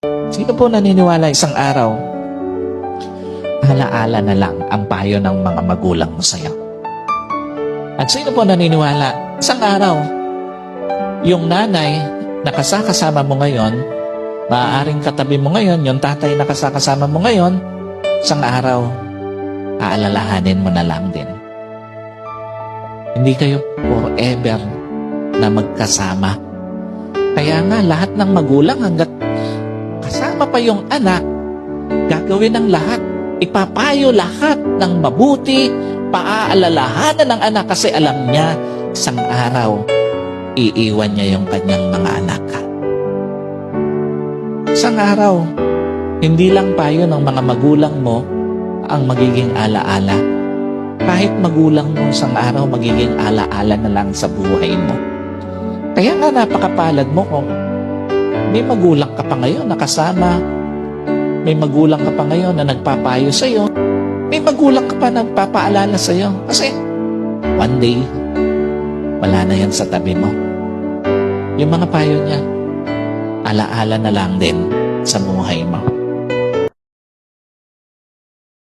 Sino po naniniwala isang araw, alaala na lang ang payo ng mga magulang mo sa'yo? At sino po naniniwala, isang araw, yung nanay na kasama mo ngayon, maaaring katabi mo ngayon, yung tatay na kasama mo ngayon, isang araw, aalalahanin mo na lang din. Hindi kayo forever na magkasama. Kaya nga, lahat ng magulang hanggat kasama pa yung anak, gagawin ng lahat. Ipapayo lahat ng mabuti, paaalalahanan ng anak kasi alam niya, isang araw, iiwan niya yung kanyang mga anak. Isang araw, hindi lang payo ng mga magulang mo ang magiging alaala. Kahit magulang mo isang araw, magiging alaala na lang sa buhay mo. Kaya nga napakapalad mo kung may magulang ka pa ngayon na kasama, may magulang ka pa ngayon na nagpapayo sa'yo, may magulang ka pa na nagpapaalala sa'yo. Kasi one day, wala na yan sa tabi mo. Yung mga payo niya, alaala na lang din sa buhay mo.